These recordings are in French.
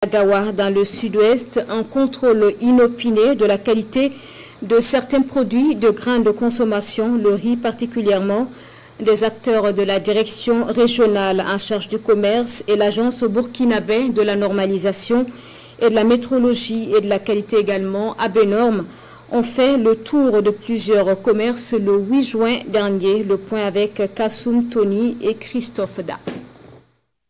À Gawa, dans le sud-ouest, un contrôle inopiné de la qualité de certains produits de grande consommation, le riz particulièrement, des acteurs de la direction régionale en charge du commerce et l'agence burkinabé de la normalisation et de la métrologie et de la qualité également, Abenorm, ont fait le tour de plusieurs commerces le 8 juin dernier. Le point avec Kassoum Tony et Christophe Da.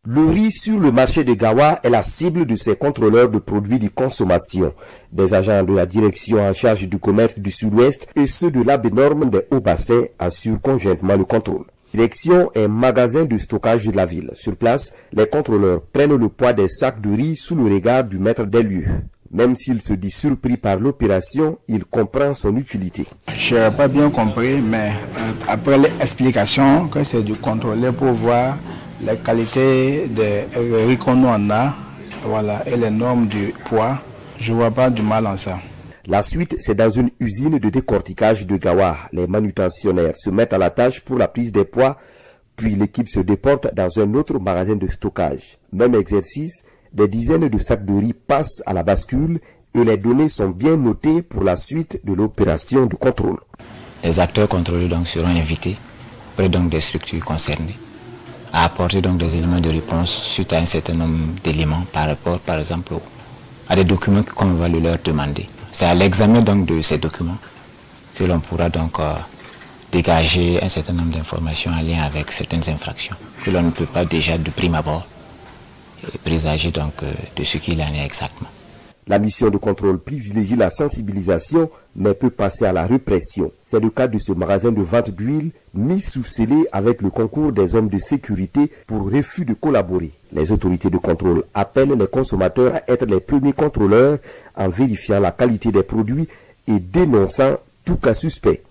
Le riz sur le marché de Gawa est la cible de ces contrôleurs de produits de consommation. Des agents de la direction en charge du commerce du sud-ouest et ceux de l'Abenorm des Hauts-Bassins assurent conjointement le contrôle. Direction est un magasin de stockage de la ville. Sur place, les contrôleurs prennent le poids des sacs de riz sous le regard du maître des lieux. Même s'il se dit surpris par l'opération, il comprend son utilité. Je n'ai pas bien compris, mais après l'explication que c'est de contrôler pour voir la qualité des riz qu'on en a, voilà, et les normes du poids, je ne vois pas du mal en ça. La suite, c'est dans une usine de décortiquage de Gawa. Les manutentionnaires se mettent à la tâche pour la prise des poids, puis l'équipe se déporte dans un autre magasin de stockage. Même exercice, des dizaines de sacs de riz passent à la bascule et les données sont bien notées pour la suite de l'opération de contrôle. Les acteurs contrôlés donc seront invités auprès donc des structures concernées à apporter donc des éléments de réponse suite à un certain nombre d'éléments par rapport par exemple à des documents qu'on va leur demander. C'est à l'examen donc de ces documents que l'on pourra donc dégager un certain nombre d'informations en lien avec certaines infractions que l'on ne peut pas déjà de prime abord présager donc de ce qu'il en est exactement. La mission de contrôle privilégie la sensibilisation, mais peut passer à la répression. C'est le cas de ce magasin de vente d'huile mis sous scellé avec le concours des hommes de sécurité pour refus de collaborer. Les autorités de contrôle appellent les consommateurs à être les premiers contrôleurs en vérifiant la qualité des produits et dénonçant tout cas suspect.